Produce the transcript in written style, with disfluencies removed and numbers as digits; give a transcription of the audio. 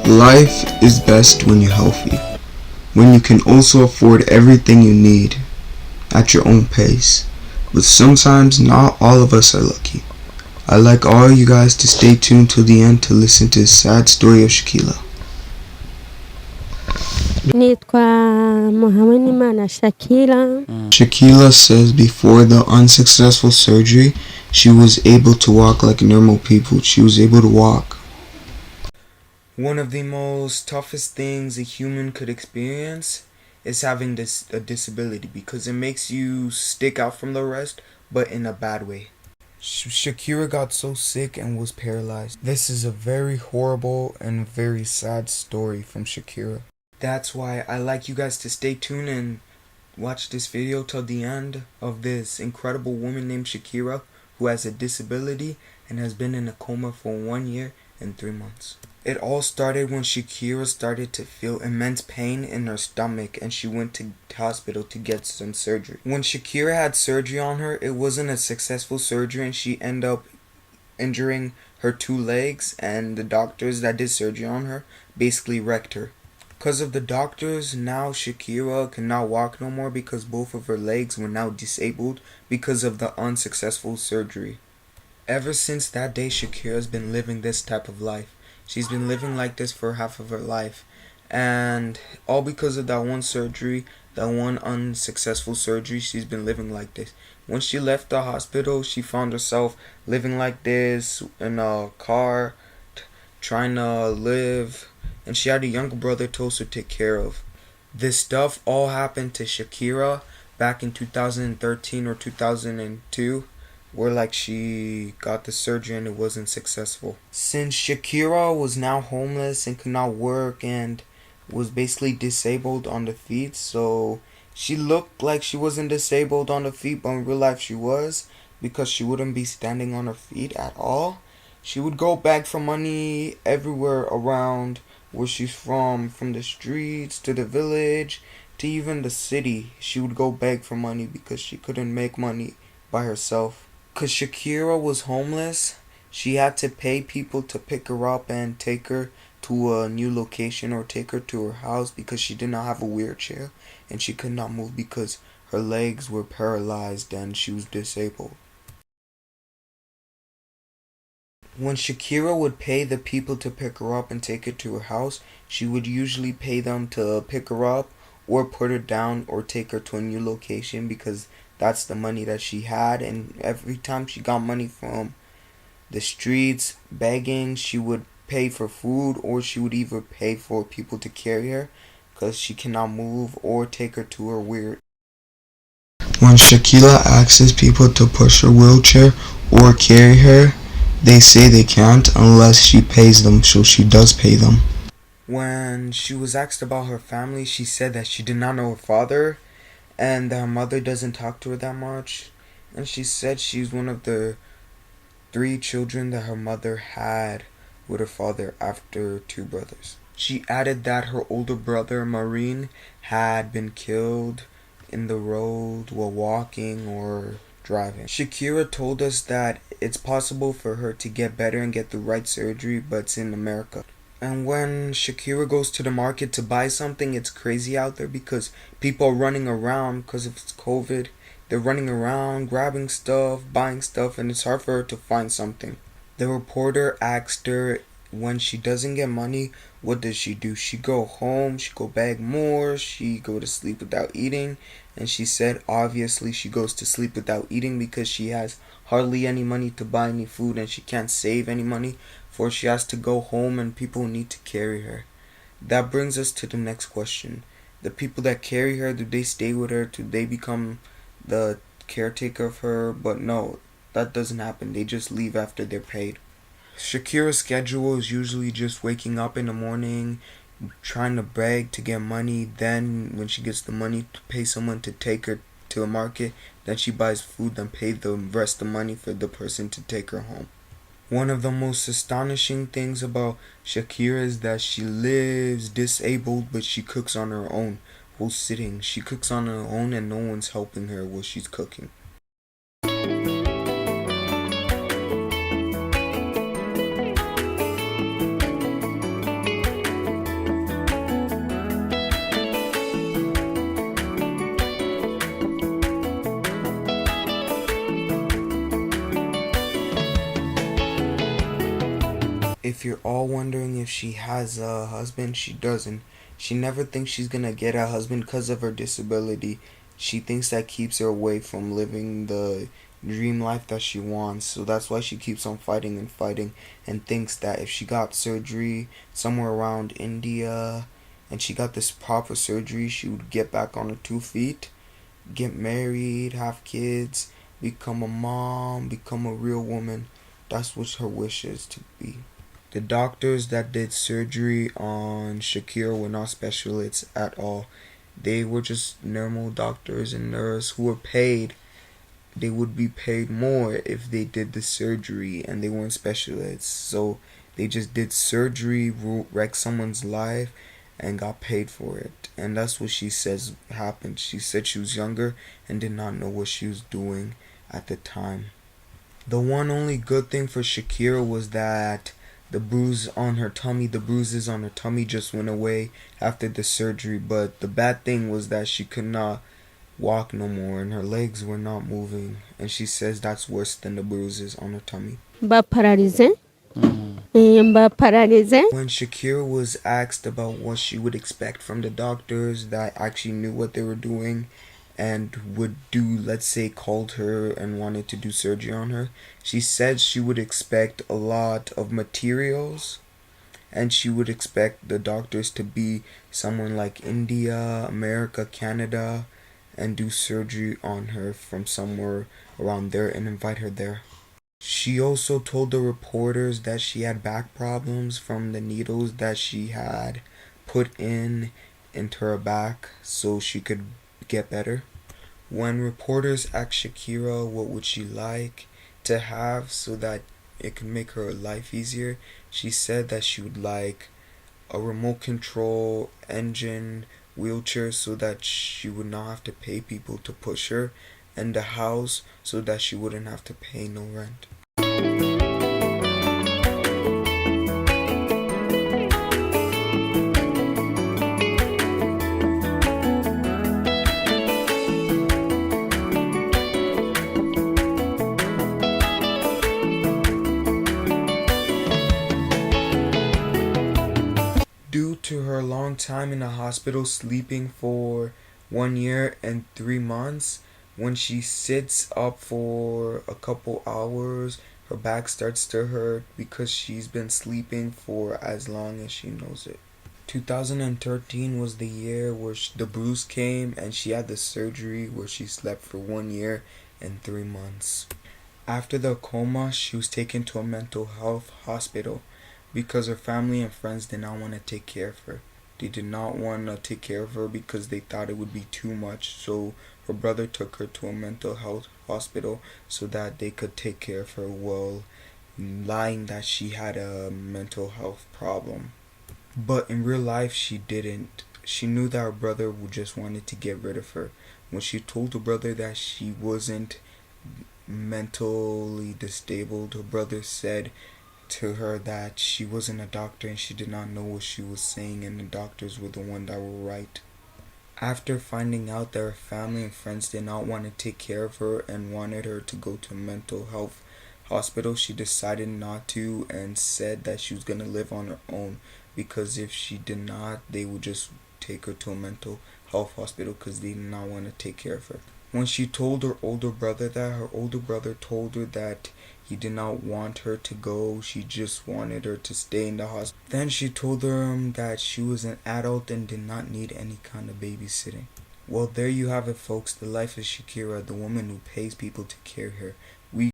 Life is best when you're healthy, when you can also afford everything you need at your own pace. But sometimes not all of us are lucky. I'd like all you guys to stay tuned till the end to listen to the sad story of Shakila. Nitwa Muhawenimana Shakila. Shakila says before the unsuccessful surgery, she was able to walk like normal people. She was able to walk. One of the most toughest things a human could experience is having a disability, because it makes you stick out from the rest, but in a bad way. Shakira got so sick and was paralyzed. This is a very horrible and very sad story from Shakira. That's why I like you guys to stay tuned and watch this video till the end of this incredible woman named Shakira, who has a disability and has been in a coma for 1 year and 3 months. It all started when Shakira started to feel immense pain in her stomach, and she went to hospital to get some surgery. When Shakira had surgery on her, it wasn't a successful surgery, and she ended up injuring her 2 legs, and the doctors that did surgery on her basically wrecked her. Because of the doctors, now Shakira cannot walk no more because both of her legs were now disabled because of the unsuccessful surgery. Ever since that day, Shakira has been living this type of life. She's been living like this for half of her life. And all because of that one surgery, that one unsuccessful surgery, she's been living like this. When she left the hospital, she found herself living like this in a car, trying to live. And she had a younger brother to also take care of. This stuff all happened to Shakira back in 2013 or 2002. Where like she got the surgery and it wasn't successful. Since Shakira was now homeless and could not work and was basically disabled on the feet, so she looked like she wasn't disabled on the feet, but in real life she was, because she wouldn't be standing on her feet at all. She would go beg for money everywhere around where she's from the streets to the village to even the city. She would go beg for money because she couldn't make money by herself. Because Shakira was homeless, she had to pay people to pick her up and take her to a new location or take her to her house, because she did not have a wheelchair and she could not move because her legs were paralyzed and she was disabled. When Shakira would pay the people to pick her up and take her to her house, she would usually pay them to pick her up or put her down or take her to a new location, because that's the money that she had. And every time she got money from the streets begging, she would pay for food, or she would either pay for people to carry her because she cannot move, or take her to her wheel. When Shakila asks people to push her wheelchair or carry her, they say they can't unless she pays them, so she does pay them. When she was asked about her family, she said that she did not know her father and that her mother doesn't talk to her that much. And she said she's one of the 3 children that her mother had with her father after 2 brothers. She added that her older brother, Marine, had been killed in the road while walking or driving. Shakira told us that it's possible for her to get better and get the right surgery, but it's in America. And when Shakira goes to the market to buy something, it's crazy out there because people are running around because of COVID. They're running around, grabbing stuff, buying stuff, and it's hard for her to find something. The reporter asked her, when she doesn't get money, what does she do? She go home, she go beg more, she go to sleep without eating. And she said obviously she goes to sleep without eating because she has hardly any money to buy any food, and she can't save any money, for she has to go home and people need to carry her. That brings us to the next question. The people that carry her, do they stay with her? Do they become the caretaker of her? But no, that doesn't happen. They just leave after they're paid. Shakira's schedule is usually just waking up in the morning, trying to beg to get money. Then when she gets the money, to pay someone to take her to a market. Then she buys food, then pay the rest of the money for the person to take her home. One of the most astonishing things about Shakira is that she lives disabled, but she cooks on her own while sitting. She cooks on her own and no one's helping her while she's cooking. If you're all wondering if she has a husband, she doesn't. She never thinks she's gonna get a husband because of her disability. She thinks that keeps her away from living the dream life that she wants. So that's why she keeps on fighting and fighting, and thinks that if she got surgery somewhere around India and she got this proper surgery, she would get back on her 2 feet, get married, have kids, become a mom, become a real woman. That's what her wish is to be. The doctors that did surgery on Shakira were not specialists at all. They were just normal doctors and nurses who were paid. They would be paid more if they did the surgery, and they weren't specialists. So they just did surgery, wrecked someone's life, and got paid for it. And that's what she says happened. She said she was younger and did not know what she was doing at the time. The one only good thing for Shakira was that the bruises on her tummy just went away after the surgery. But the bad thing was that she could not walk no more and her legs were not moving. And she says that's worse than the bruises on her tummy. Mba paralysé. Mba paralysé. When Shakira was asked about what she would expect from the doctors that actually knew what they were doing and would do, let's say, called her and wanted to do surgery on her, she said she would expect a lot of materials, and she would expect the doctors to be someone like India, America, Canada, and do surgery on her from somewhere around there and invite her there. She also told the reporters that she had back problems from the needles that she had put into her back so she could get better. When reporters asked Shakira what would she like to have so that it could make her life easier, she said that she would like a remote control engine wheelchair so that she would not have to pay people to push her, and a house so that she wouldn't have to pay no rent. Due to her long time in the hospital, sleeping for 1 year and 3 months, when she sits up for a couple hours, her back starts to hurt because she's been sleeping for as long as she knows it. 2013 was the year where the bruise came and she had the surgery where she slept for 1 year and 3 months. After the coma, she was taken to a mental health hospital because her family and friends did not want to take care of her. They did not want to take care of her because they thought it would be too much. So her brother took her to a mental health hospital so that they could take care of her while lying that she had a mental health problem. But in real life, she didn't. She knew that her brother just wanted to get rid of her. When she told her brother that she wasn't mentally disabled, her brother said to her that she wasn't a doctor and she did not know what she was saying, and the doctors were the one that were right. After finding out that her family and friends did not want to take care of her and wanted her to go to a mental health hospital, she decided not to and said that she was going to live on her own, because if she did not, they would just take her to a mental health hospital because they did not want to take care of her. When she told her older brother that, her older brother told her that he did not want her to go, she just wanted her to stay in the hospital. Then she told her that she was an adult and did not need any kind of babysitting. Well, there you have it, folks. The life of Shakira, the woman who pays people to carry her.